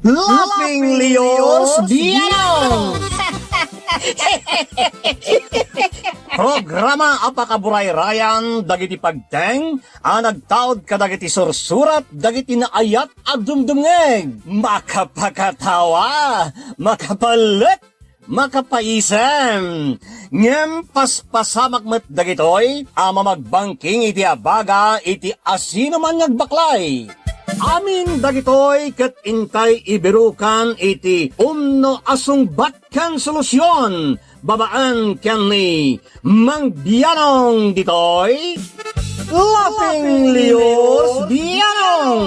Laughing Leos Biano! Programa apakaburay rayan dagiti pagteng nagtaod kadagiti sursurat dagiti naayat at dumdumngeg makapakatawa makapalit makapaisem ngem paspasamak met dagitoy magbangking iti abaga iti asino man ngagbaklay. Amin dagitoy ket intay ibirukan iti umno asungbatkan solusyon babaan ken ni Mang Bianong ditoy Laughing Leos Bianong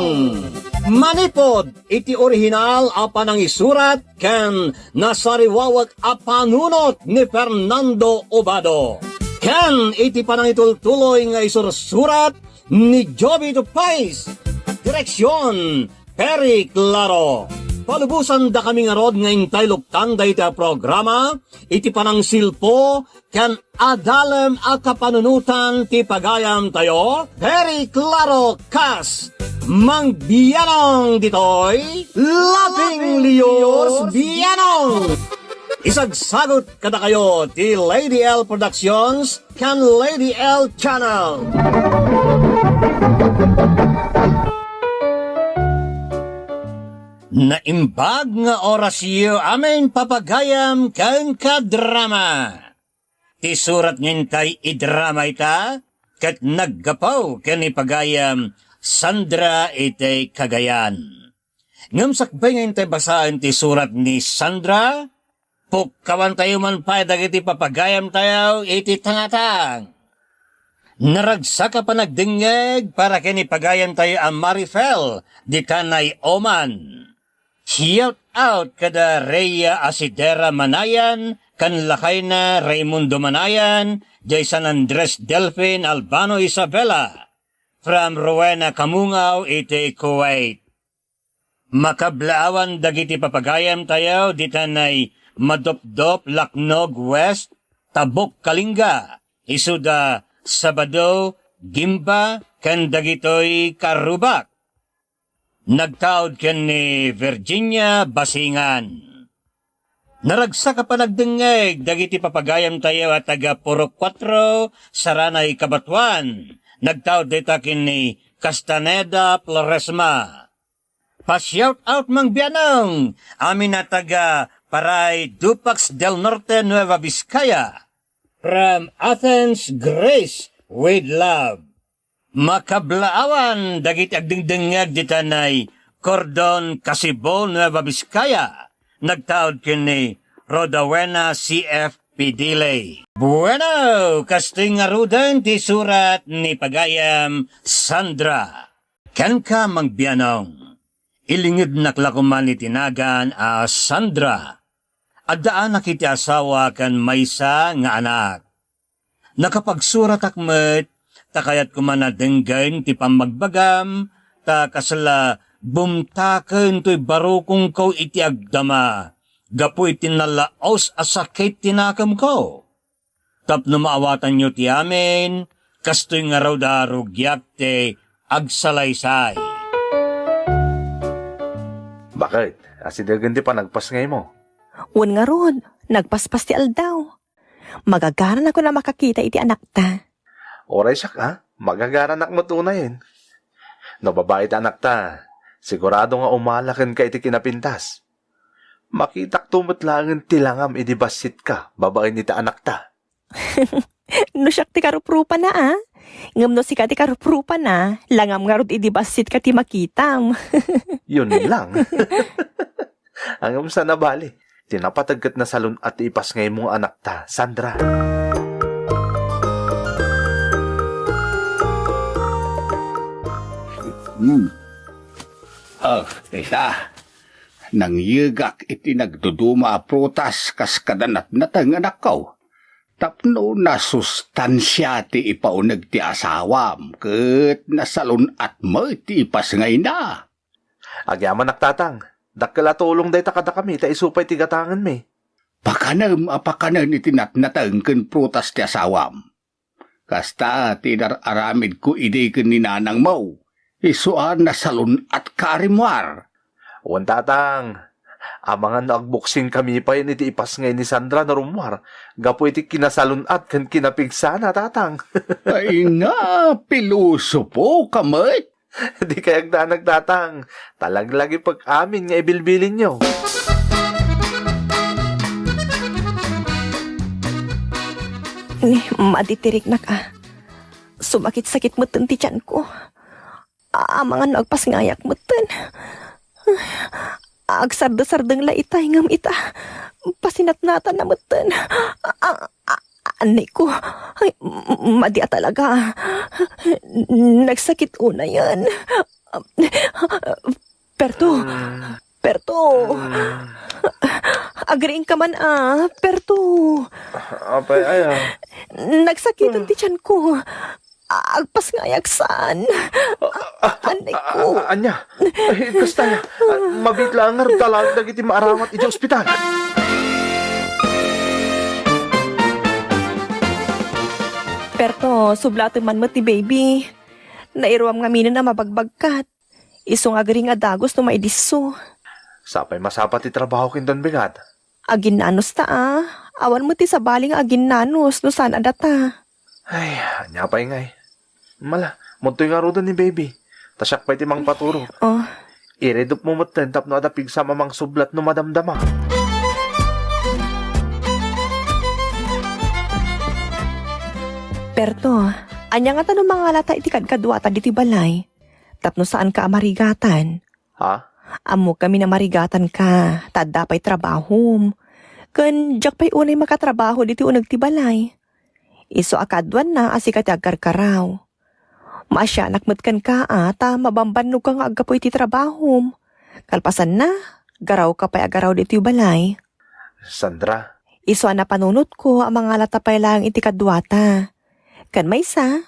manipod iti orihinal apan ang isurat ken nasariwawag apanunot ni Fernando Obado ken iti panangitultuloy nga isursurat ni Joby Tupais. Direksyon, Perry Claro. Palubusan da kami nga rod nga intay luktan da iti programa, iti panang silpo, kan adalem a kapanunutan ti pagayam tayo, Perry Claro Kas, Mang Bianong ditoy, Laughing Leos Bianong. Isagsagot kada kayo ti Lady L Productions, kan Lady L Channel. Naimbag nga orasyo amin papagayam ken kadrama. Ti surat ngintay idrama ita, ket naggapaw ken ipagayam Sandra ite Cagayan. Ngam sakbay ngintay basaan ti surat ni Sandra, pukkawan tayo man pa dagiti papagayam tayo iti tangatang. Naragsaka pa nagdingeg para ken ipagayam tayo ang Marifel di kanay Oman. Shout out kada Rhea Asidera Manayan, kan lakay na Raimundo Manayan, jay San Andres Delphin Albano Isabela, from Rowena Kamungaw, iti Kuwait. Makablaawan dagiti papagayam tayo, ditanay Madopdop, Laknog West, Tabok Kalinga, isuda Sabado, Gimba, kan dagitoy Karubak. Nagtaod ken ni Virginia Basingan. Naragsa ka pa nagdengeg, dagiti papagayam tayo at taga Puro 4, Saranay Kabatuan. Nagtaod dita ken ni Castaneda Floresma. Pa-shout out Mang Bianong, amin na taga Paray Dupax del Norte, Nueva Vizcaya. From Athens, Grace with Love. Makablaawan dagiti agdingdingag ditanay Cordon Casibol, Nueva Vizcaya. Nagtaod kini Rodawena CF Pidile. Bueno, kasting arudan ti surat ni pagayam Sandra. Ken ka Mang Bianong, ilingid naklakuman ni tinagan a Sandra. Addaan nakiti asawa kan maysa nga anak. Nakapagsurat akmet takayat kumanadenggan ti pamagbagam, ta kasala bumtaken to'y barukong ko iti agdama, gapu iti nalaos asakit tinakam ko. Tapno maawatan nyo ti amin, kasto'y nga raw darugyak ti agsalaysay. Bakit? Asidagan di pa nagpas ngay mo. Un nga ron, nagpaspas ti aldaw. Magagaran ako na makakita iti anak ta. Oray siya ka, magagaranak mo tunayin. No babae ta anak ta, sigurado nga umalakan ka iti kinapintas. Makitak tumutlangan tilangam idibasit ka, babae ni ta anak ta. No siyak ti karuprupa na Ngam no si ka ti karuprupa na, langam nga rod idibasit ka ti makitam. Yun lang. Hanggang sa nabali, tinapatagkat na salon at ipas ngay mong anak ta, Sandra. Tita, nang yigak iti nagduduma a prutas kas kadanat natanganak ko. Tapno na sustansya ti ipaunag ti asawam, ket nasalun at mo ti ipas ngay na. Agyaman naktatang, dakala tulong day takada kami, ta isupay ti gatangan mi. Pakanam apakanan iti natnatangken prutas ti asawam. Kasta tinararamid ko ide ken ni nanang mo. Isuan na salon at karimwar. Wan tatang, amangan na agboksing kami pa yun iti ipas ngay ni Sandra na rumwar. Gapo iti kinasalunat kan kinapigsana tatang. Ay nga, piluso po kamay. Di kayag na nagtatang. Talaglagi pag amin nga ibilbilin nyo. Maditirik na ka. Sumakit-sakit mo ti tiyan ko. Amangan agpas ngayak mo ten. Agsarda-sardang laitay ngam ita. Pasinatnatan na mo ten. Anay ko. Ay, madya talaga. Nagsakit una yan. Perto. Agreeing ka man Perto. Apay, ay. Nagsakit ang tiyan ko. Agpas ngayak saan. Anay ko. Anya, ay, kasta mabitla nga talag dagiti maaramat iti ospital. Perto, sublato man mo ti baby. Nairuam nga minin na mabagbagkat. Isong agring adagos no maidiso. Sapay masapat ti trabaho kin don bigat. Aginanos ta Awan mo ti sabaling aginanos no saan adata. Ay, anya pa ingay. Mala, muntoy nga rodo ni baby. Tasyak pa iti mang paturo. Oh, Iredup mo moten tapno adapig sa mamang sublat no madamdama. Perto, anya nga tanong mga lata iti kadkadwata diti balay. Tapno saan ka amarigatan. Ha? Amo kami na marigatan ka. Tadda pa'y trabahom. Kan jak pa'y unay makatrabaho diti unag ti balay. Iso akadwan na asikat agkarkaraw. Maasyanak matkan ka ta mabambannog ka nga agapoy ti trabahom. Kalpasan na, garaw ka pa'y agaraw diti balay. Sandra, Iso na panunot ko ang mga latapay lang iti kadwata. Kan may isa,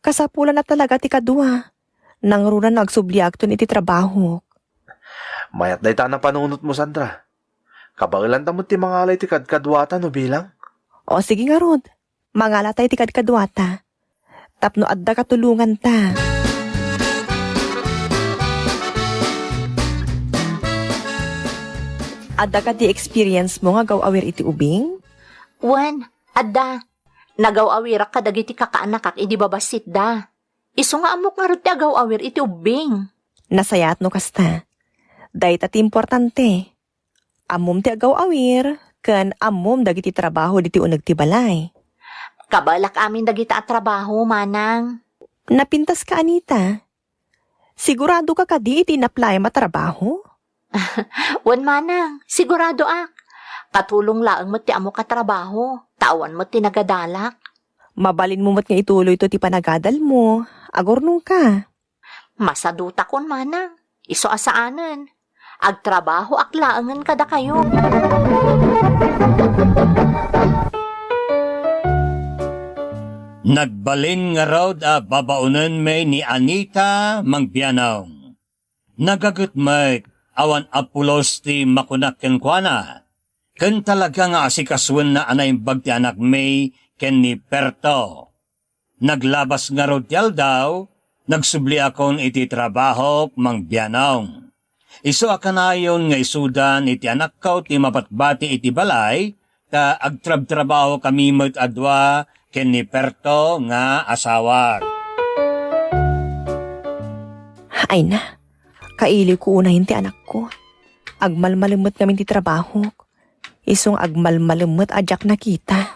kasapulan na talaga ti kadwa. Nang runa nagsubliagton iti trabaho. mayat day ta na panunot mo, Sandra. Kabagilan ta mo ti mga alay ti kadkadwata no bilang. O sige nga Rod, mga latay ti kadkadwata. Tapno adda katulungan ta. Adda ka ti experience mo nga gaw-awir iti ubing? Wan, adda. Nagaw-awira ka dagiti kakaanak idi babasit da. Isu nga amok nga iti agaw-awir iti ubing. Nasayat no kasta. Dahit at importante. Amom ti agaw-awir, kan amom dagiti trabaho diti unag ti balay. Kabalak amin dagita at trabaho, manang. Napintas ka, Anita. Sigurado ka kadi iti na-apply matrabaho? Wan, manang. Sigurado ak. Katulong laang mo ti amo katrabaho. Tawan mo ti nagadalak. Mabalin mo mat nga ituloy to ti panagadal mo. Agornong ka. Masaduta kon, manang. Iso asaanan. Agtrabaho ak laangan kada kayo. Nagbalin nga raw babaunan may ni Anita Mangbianaw. Nagagutmay awan apulos ti makunak ken kuana. Ken talaga nga asikaswen na anay bagti anak may ken ni Perto. Naglabas nga raw tiyal daw, nagsubli akon iti trabaho Mangbianaw. Isu akanayon nga isudan iti anak ko ti mapatbati iti balay, ta agtrab-trabaho kami met adwa ken ni Perto nga asawa. Ay na, kaili ko unahin ti anak ko. Agmalmalimot namin ti trabaho. Isong agmalmalimot ajak nakita.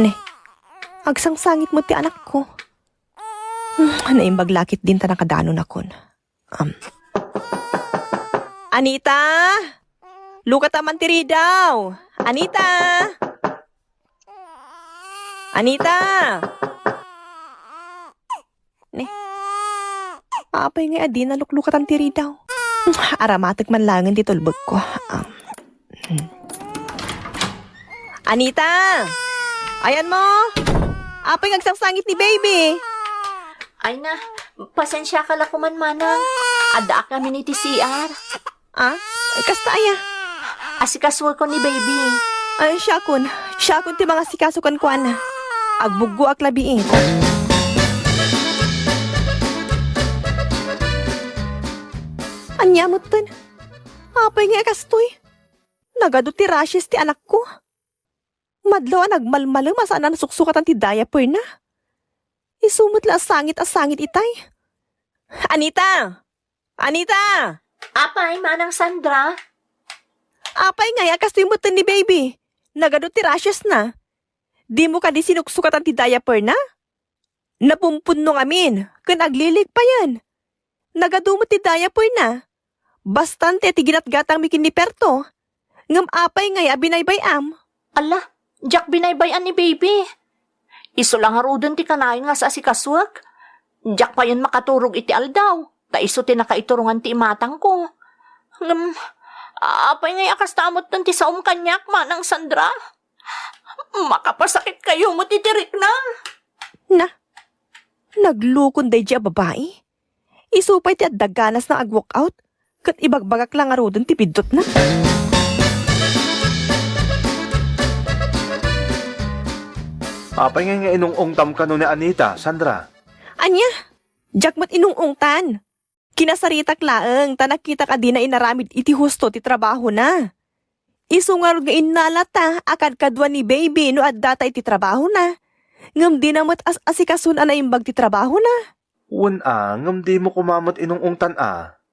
Ne, agsangsangit mo ti anak ko. Naimbaglakit din ta nakadanon akon. Anita! Lukat aman tiri daw! Anita! Anita! Ne? Apay nga adi na luklukatan tiri daw. Aramatik man langin di tulbog ko. Anita! Ayan mo! Apay ngagsangsangit ni baby! Ay na, pasensya ka la kuman, manang. Adda ak namin iti CR. Ah? Kasta aya? Asikaswal ko ni baby. Ay, syakon ti mga sikasukan ko ana. Agbugo ak labiin. Anyamot tan. Apay nga kastoy. Nagado ti rashes ti anak ko. Madlaw nagmalmalam asaan na nasuksukatan ti diaper na. Isumot la asangit itay. Anita! Anita! Apay, manang Sandra. Apay nga kastoy mo tan ni baby. Nagado ti rashes na. Di mo ka di sinuksukatan ti diaper na? Napumpunno amin. Kan aglilig pa yan. Nagadumot ti diaper na. Bastante ti ginatgatang mikin ni Perto. Ngam apay nga binaybayam. Ala, Jack binaybayan ni baby. Iso lang harudon ti kanayon nga sa asikaswag. Jack pa yun makaturog iti aldaw. Ta iso ti nakaiturungan ti imatang ko. Apay nga akastamot nun ti saom kanyak, manang Sandra. Makapasakit kayo mo ti tirik na. Na, naglukon day di babae. Isupay ti adaganas na ag-walk out. Kat ibagbagak lang arodon ti pidot na. Apay nga inungong tam ka no ni Anita, Sandra. Anya, Jack mat inungungtan. Kinasaritak laeng, tanakita ka di na inaramid iti husto ti trabaho na. Isungarod nga inalata, akad kadwa ni baby no adda iti trabaho na. Ngam di na mat asikasun na imbag ti trabaho na. Ngam di mo kumamot inungong tan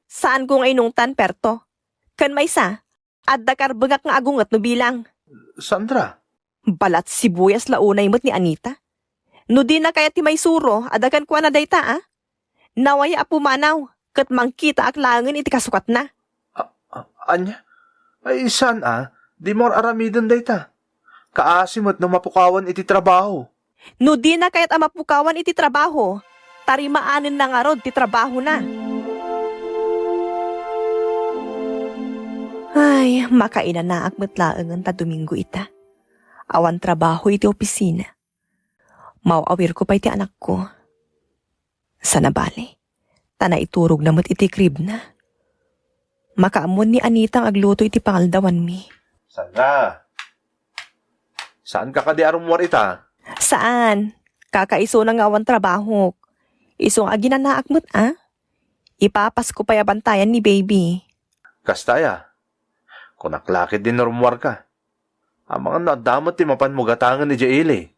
Saan ko nga inungtan, Perto? Kan may sa, adda karbagak nga agungat no bilang. Sandra, Balat sibuyas launay mo't ni Anita. No di na kaya ti may suro, adakan kwa na dayta Nawaya apumanaw, kat mangkita aklangan iti kasukat na. anya? Ay, saan di mo aramidon dayta. Kaasimot no mapukawan iti trabaho. No di na kaya't amapukawan iti trabaho, tarimaanin na nga rod ti trabaho na. Ay, makainan na akmatlaangan ta Domingo ita. Awan trabaho iti opisina. Mauawir ko pa iti anak ko. Sana bali, tana iturog na iti crib na. Makaamon ni Anitang agluto iti pangaldawan mi. Sandra, saan ka kadi arumwar ita? Saan? Kakaiso na nga awan trabaho. Isong aginan na akmat Ipapas ko pa yabantayan ni baby. Kastaya, kung naklakit din arumwar ka. Ang mga nadamot ti mapan mo gatangan ni Jaili.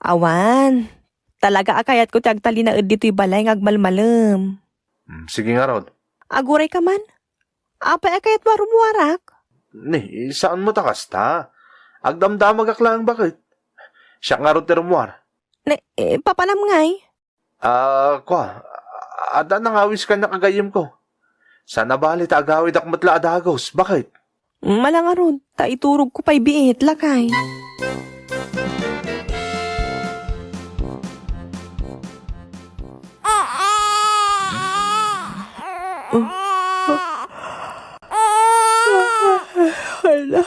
Awan, talaga akayat ko tagtali na dito'y balay ngagmalmalam. Sige nga Rod. Aguray ka man? Apay akayat marumuwarak? Ni, saan mo takasta? Agdamdamag aklang bakit? Siya nga Rod ti rumwar. Papanam ngay? Ada nangawis ka na kagayim ko. Sana bali ta agawid akmatla adagos. Bakit? Malanga ron, iturog ko pa'y biit, lakay. Hala,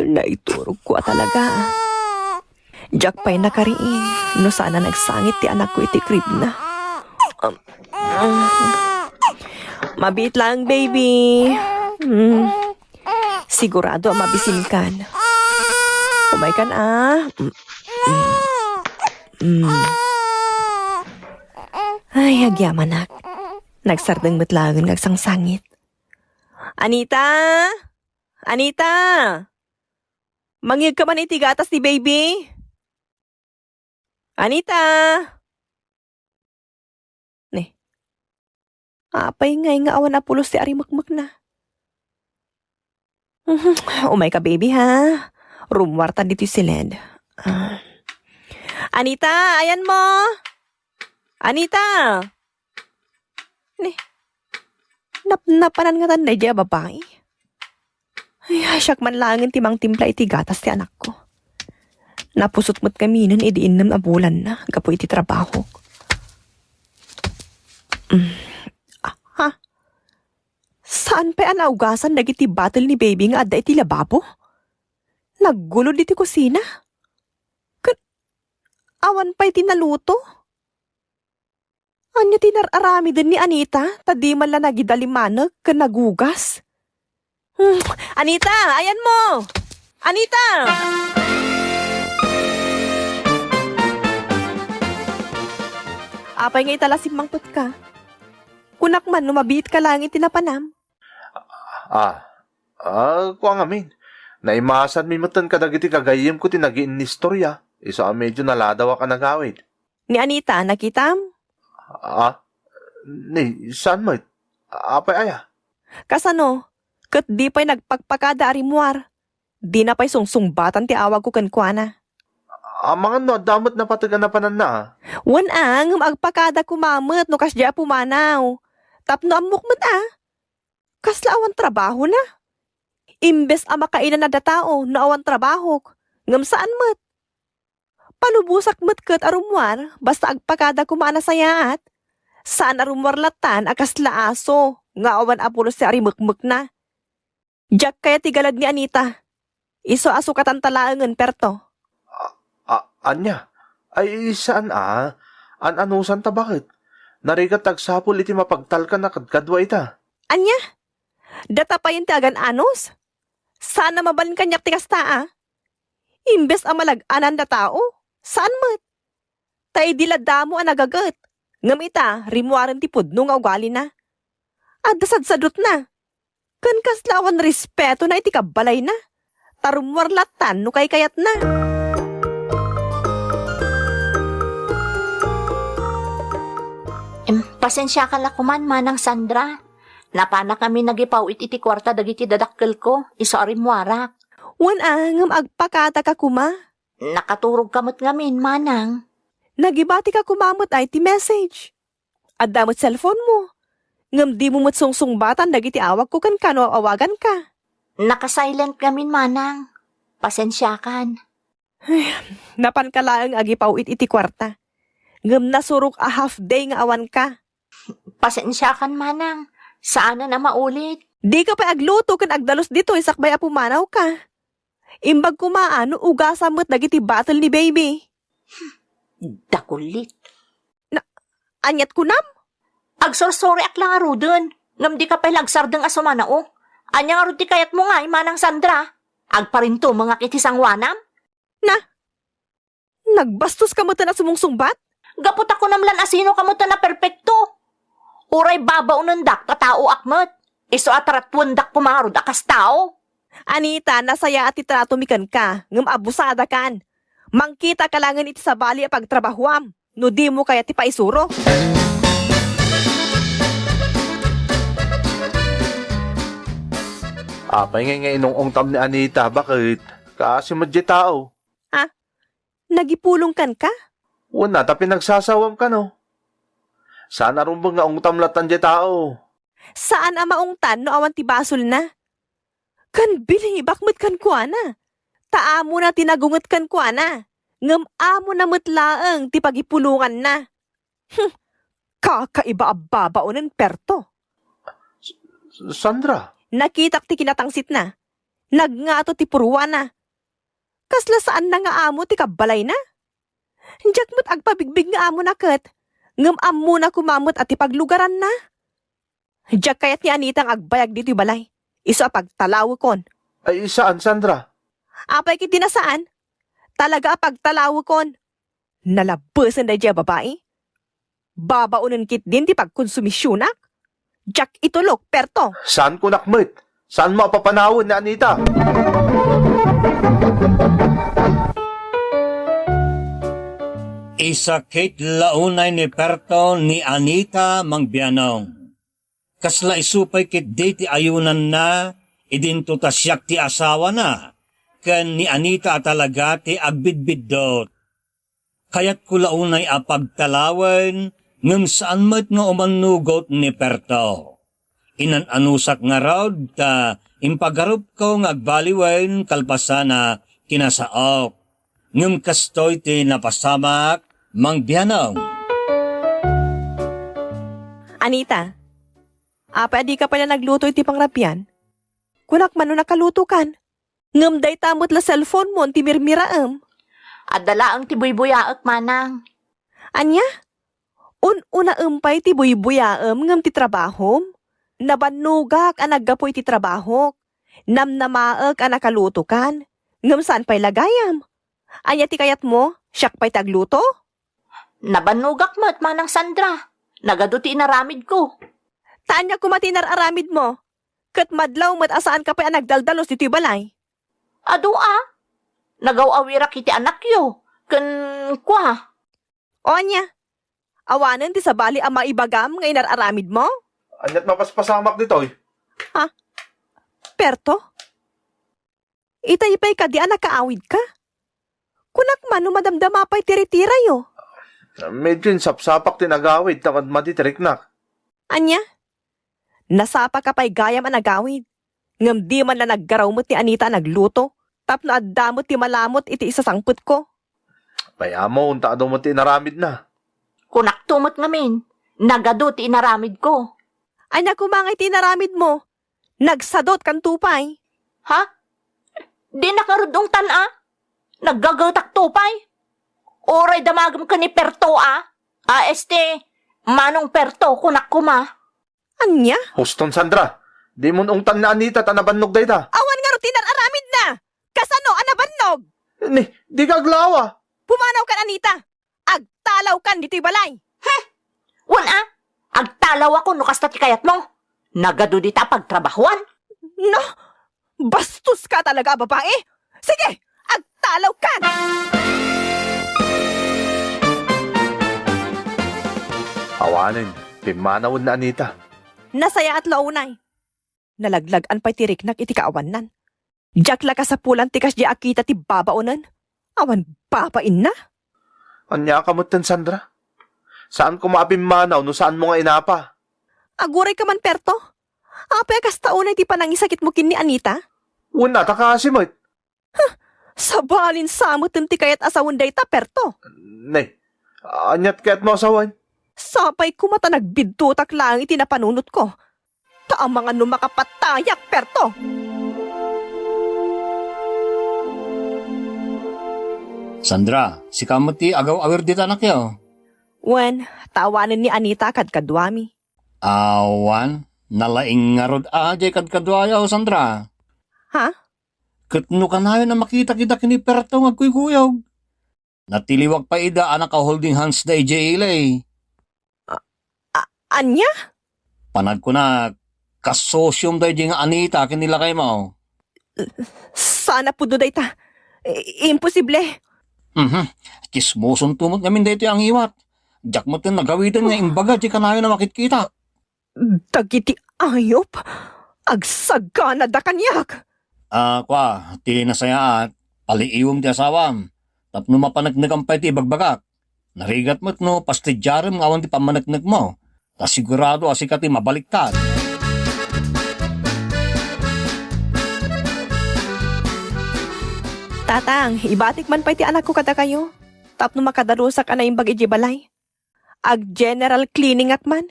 naiturog ko talaga. Jack pa'y nakariin, no sana nagsangit ti anak ko iti crib na. Mabit lang, baby. Sigurado mabisin kan. Umay kan Ay, agyaman nagsardeng matlagan nagsangsangit. Anita! Anita! Mangig ka man iti gatas ni baby? Anita! Apay nga awan na pulos ti arimakmak na. Umay ka baby ha. Rumwartan dito si Led. Anita, ayan mo. Anita. Napanan nga tanday diya babae. Ay, siyak man langin timang timpla iti gatas ti anak ko. Napusot mo't kami nun idiin nam abulan na. Gapo iti trabaho. Saan pa anaugasan nagiti battle ni baby nga adda iti lababo? Naggulo diti kusina? Awan pa iti naluto? Anya tinararami din ni Anita, tadi man lang nagidalimanag ka nagugas? Anita, ayan mo! Anita! Apay nga itala simmangtot ka. Kunak man, numabit ka lang itinapanam. Kuang amin. Naimasan mi matan kadagiti kagayem ko tinagiin ni istorya. Isa medyo naladaw ka nagawid. Ni Anita, nakitam? Saan mo? Apay aya? Kasano? Kat di pa'y nagpagpakada arimuar. Di na pa'y sungsungbatan ti awag ko kankwana. Mga no, damot na patagan na panan na. Wan ang agpakada kumamot no kasya pumanaw. Tapno amukmat Kasla awan trabaho na. Imbes makainan na datao na awan trabaho. Ngam saan mat? Panubusak mat kat arumwar basta agpakada kumana sayaat. Saan arumwar latan akasla aso nga awan apulo si arimukmuk na. Jack kaya tigalad ni Anita. Iso aso katantalaangan perto. Anya? Ay, saan An-anusan ta bakit? Narigat tagsapol iti mapagtalka na kadkadwa ita. Anya? Data pa yung tiagan anos? Sana mabalin kanyak tikas Imbes amalag-anan na tao? Saan mat? Tay dilada mo nagagat. Ngam ita, rimuaran ti pudno nga ugali na. Adasad-sadot na. Kan kaslawan respeto na iti kabalay na. Tarumwarlatan no kay kayat na. Pasensya ka lakuman, Manang Sandra. Napana kami nagipawit iti kwarta dagiti dadakkel ko, iso arimwarak. Wan ngam agpakata ka kuma. Nakaturog kamot ngamin, Manang. Nagibati ka kumamot ay ti message. Adamot cellphone mo. Ngam di mo matsungsung-batan dagiti awag ko kan kano awagan ka. Nakasilent ngamin, Manang. Pasensya kan. Napan ka lang agipawit iti kwarta. Ngam nasurok a half day nga awan ka. Pasensya kan, Manang. Saan na maulit? Di ka pa agluto kan agdalos dito isakbay apumanaw ka. Imbag kumaano ugasan mo't dagiti battle ni baby. Dakulit. Anyat kunam? Agsorsori ak lang aro dun. Ngam di ka pa lagsardeng asumana o. Anya nga ti kayat mo nga, Manang Sandra. Agparinto mga kitisang wanam. Nagbastos ka mo na sumungsungbat? Gapot ako namlan asino ka mo na perpekto. Uray babaw ng dak tatao akmat. Iso ataratwan dak pumarod akas tao. Anita, nasaya at itrato mikan ka. Ngam abusada kan. Mangkita ka langan iti sa bali a pagtrabahuam. No di mo kaya ti paisuro. Apay ngay inong tam ni Anita, bakit? Kasi madya tao. Nagipulong kan ka? Wala, ta pinagsasawam ka no. Sana rumbang nga ungtam latan dya tao. Saan ang maungtan no awan ti basol na? Kan biling ibakmet kan kuana. Taamo na tinagunget kan kuana. Ngam amo na mutlaang ti pagipulungan na. Kakaiba ababaonan perto. Sandra? Nakitak ti kinatangsit na. Nagngato ti puruan na. Kasla saan na nga amo ti kabalay na? Diyak mo't agpabigbig nga amo na kat. Ngam amo na kumamot at ipaglugaran na. Diyak kayat ni Anita ang agbayag dito balay. Iso apagtalawo kon. Ay, saan, Sandra? Apay kiti na saan? Talaga apagtalawo kon. Nalabasan na diya babae. Babaunan kit din ti pagkonsumisyonak. Diyak itulok, perto. Saan ko nakmet? Saan mo papanawon ni Anita? Isakit launay ni Perto ni Anita Mangbianong. Kasla isupay kit di ti ayunan na, idinto tasyak ti asawa na, ken ni Anita talaga ti agbidbiddot. Kayat ko launay apagtalawen, ngem saan met nga umanugot ni Perto. Inananusak nga raw ta impagarup ko nga agbaliwen kalpasana kinasaok. Ngem kastoy ti napasamak Mangbianong. Anita, di ka pala nagluto iti pangrapian? Kunak man no nakaluto kan. Ngam day tamot la cellphone mo ti mirmiraem. Adala ang tibuy-buyaak, Manang. Anya? Una umpay ti buy-buyaem ngam ti trabahom. Nabanugak ang naggapoy ti trabaho. Namnamaak ang nakaluto kan. Ngam saan pa'y lagayam? Anya ti kayat mo? Siyak pa'y tagluto? Nabanugak mo't, Manang Sandra. Nagaduti inaramid ko. Taan niya kumatinar aramid mo? Kat madlaw matasaan ka pa nagdaldalos dito'y balay. Ado nagaw-awira kiti anak yo. Kwa. O anya, awanan ti sa bali ang maibagam ngay nararamid mo? Anyat mapaspasamak dito, Perto? Itay-ipay ka di nakaawid ka? Kunak man madamdama pa'y tiritira yo. Medyo sapsapak tinagawid, tamad matitriknak. Anya? Nasapa ka pa'y gayam ang nagawid. Ngam di man na naggaraw mo't ni Anita nagluto. Tapno addamot ti malamot iti isasangput ko. Payamo, unta daw mo tinaramid na. Kunak tumot ngamin. Nagado ti inaramid ko. Anya kumangay tinaramid mo. Nagsadot kan tupay. Ha? Di nakarudong Naggagatak tupay. Oray damagam ka ni Perto manong Perto kunak kuma. Anya? Huston Sandra, di mo ungtan na Anita tanabannog day ta. Awan nga ro tinararamid na. Kasano anabannog? Di kaglawa. Pumanaw kan Anita. Agtalaw kan dito'y balay. Agtalaw ako no kasta ti kayat mo. Nagado di ta pagtrabahuan. No, bastos ka talaga babae. Sige, agtalaw kan. Awanin, pimanawon na Anita. Nasaya at launay. Nalaglagan pa'y tiriknak iti kaawanan. Jakla ka sa pulan tikas di akita ti babaonan. Awan babain na. Anya kamutan Sandra? Saan ko maapimanaw no saan mo nga inapa? Aguray ka man Perto. Apay kas taunay ti panangisakit mo kin ni Anita. Una ta kasimot. Sabalin samot ti kayat asawon day ta Perto. Anyat kaya't mo asawan? Sapay kumata nagbidtutak lang iti napanunot ko. Taang mga numakapatayak Perto. Sandra, si Kamuti agaw-awir dita anak yaw. Wen, tawanin ni Anita kadkadwami. Awan, nalaing nga rod jay kadkadwayaw, Sandra. Ha? Katno ka na yun na makita kita kiniperto nga kuy-kuyog. Natiliwag pa ida anak ka holding hands da ijay Anya? Panag ko na kasosyom da ijay nga Anita kinilakay mo. Sana po day ta. Imposible. Kismoson tumot namin dito ang iwat. Diyak mo tin nagawitan nga imbaga di ka na yun na makitkita. Dagiti ayop. Agsaga na da kanyak. Ti nasaya at paliiwang ti asawam. Tapno mapanagnagan ti ibagbagak. Narigat mo't no, pastidyaram nga awan ti pamanagnag mo. Ta sigurado asikati mabaliktad. Tatang, ibatik man pa iti anak ko kada kayo. Tapno makadarusak ka na yung bagay balay. Ag general cleaning akman.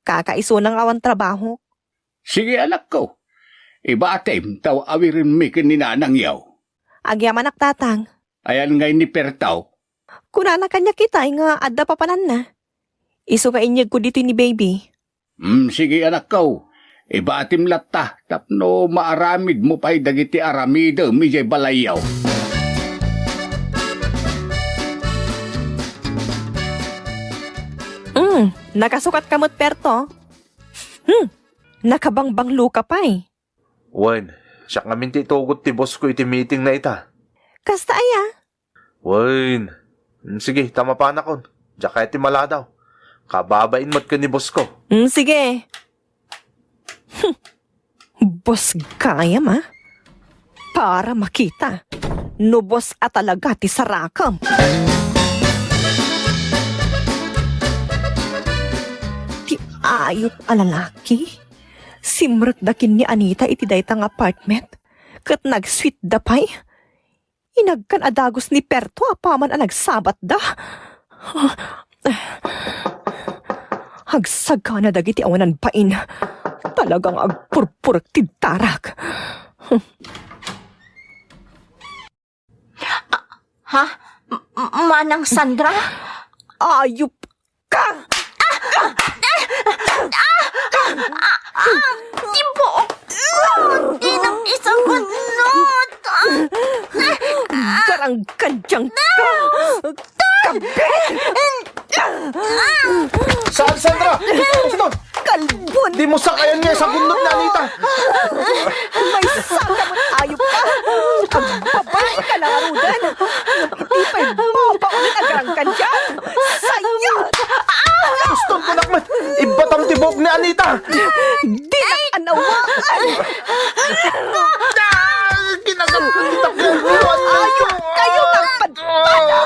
Kakaiso ng awan trabaho. Sige anak ko. Ibatim taw awirin mi kininanang yaw. Agyaman ak tatang. Ayan ngay ni Pertaw. Kunana kanya kita nga adda papanan na. Iso ka inyag ko dito ni baby. Sige anak ko. Ibatim latta tapno maaramid mo pa'y dagiti aramida mijay balayaw. Nakasukat kamot Perto. Nakabangbang luka pa'y. Wen, siya ngamin ti tugot ti boss ko iti meeting na ita. Kasta aya. Wen, sige, tama pa na kon. Diya kaya ti maladaw. Kababain mo't ka ni boss ko. Sige. Boss kaya ma? Para makita. No boss at talaga ti sarakam. Ti ayot alalaki. Simrek dakin ni Anita iti daytang apartment. Kat nag-sweet da pay. Inagkan adagos ni Perto apaman ang nagsabat da. Hagsaga na dagiti awanan pain. Talagang agpurpurk tintarak. Ha? Manang Sandra? Ayup ka! Tibuok ko! Di nang isagot! Garang kandyang ka! Kabit! Saan, Sandra? Saan? Albon! Di mo sakayan niya sa gundot ni Anita! May saka mo't ayop ka! Ang babae ka na, Rudan! Hindi pa'y babaunin agarang ka dyan! Sayot! Gusto ko nakman! Ibatang tibok ni Anita! Di na anawaan! Kinagapitak ko ang buwan na Ayop kayo ng padpada!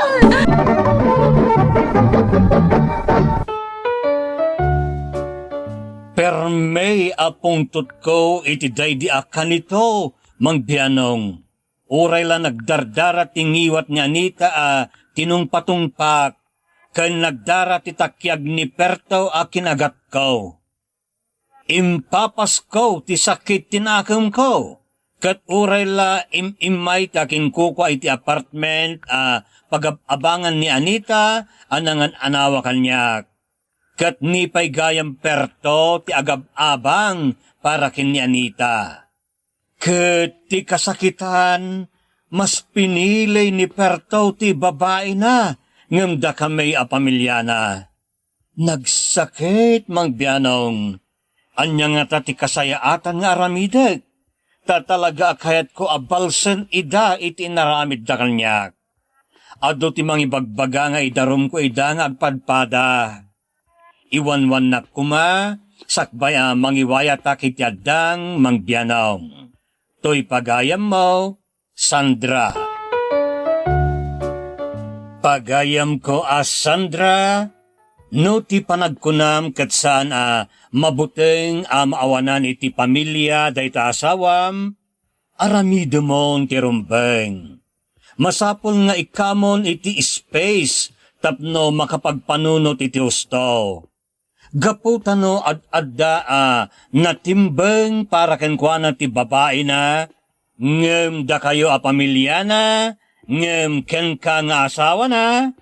Permay apungtot ko iti di akan nito, Mang Bianong. Uray la nagdardara tingiwat ni Anita tinungpatungpak, kan nagdara titakyag ni Perto kinagat ko. Impapas ko ti sakit tinakam ko, kat uray la imay taking kuko iti apartment pagabangan ni Anita anangan anawa kanyak. Kat ni pa'y gayam Perto ti agab-abang para kin ni Anita. Kat ti kasakitan, mas pinilay ni Perto ti babae na, ngamda kamay pamilya na. Nagsakit, Mang Bianong. Anya nga ta ti kasayaatan nga aramidek. Ta talaga akayat ko abalsen ida iti naramid da kanyak. Ado ti mangibagbaga nga idarum ko ida nga agpadpada. Iwanwan na kuma, sakbay mangiwaya takit yadang Mang Bianong. To'y pagayam mo, Sandra. Pagayam ko Sandra, no ti panagkunam kat saan mabuting maawanan iti pamilya dayta asawam, aramido mon ti rumbeng. Masapol nga ikamon iti space, tapno makapagpanunot iti husto. Gaputano adda natimbeng para kenkwana ti babae na, ngem da kayo pamilya na, ngem ken ka nga asawa na,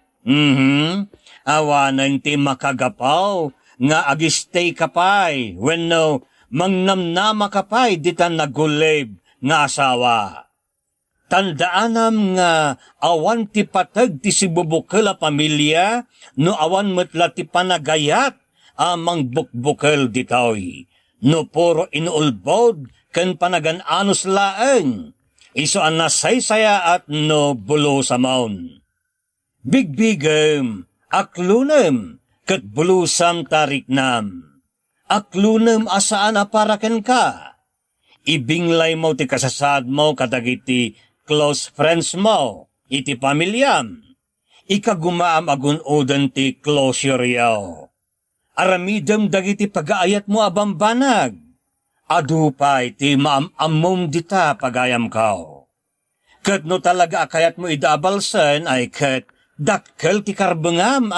awanan ti makagapaw, nga agistay kapay, wenno mangnamnama kapay ditan naguleb nga asawa. Tandaanam nga awan ti patag ti sibubukal pamilya, no awan metla ti panagayat, amang bukbukal ditoy. No puro inuulbod, ken panagan-anos laeng. Iso ang nasaysaya at no bulo sa maun. Bigbigem, aklunem, ket bulusam tariknam. Aklunem asaan para ken ka. Ibinglay mo ti kasasad mo kadagiti close friends mo, iti pamilyam. Ikagumaam agunodan ti closure yaw. Aramidam dagiti pagaayat mo abambanag. Adupay ti maamamom dita pagayam kao. Ket no talaga akayat mo idabalsen ay ket dakkel ti karbengam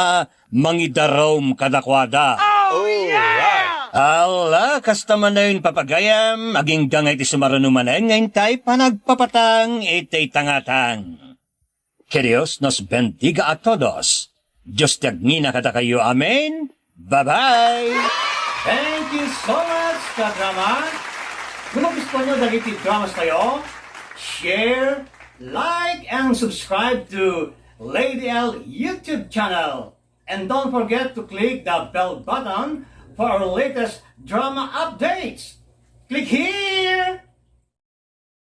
mangidarom kadakwada. Oh, yeah! Ala, kastamanayin papagayam, aging dangay ti sumarunumanan, ngayon tayo panagpapatang itay tangatang. Que Dios nos bendiga a todos. Diyos tagngina kada kayo, amen. Bye-bye! Thank you so much, ka-drama! Kung magustuhan nyo dagiti dramas tayo, share, like, and subscribe to Lady L YouTube channel. And don't forget to click the bell button for our latest drama updates. Click here!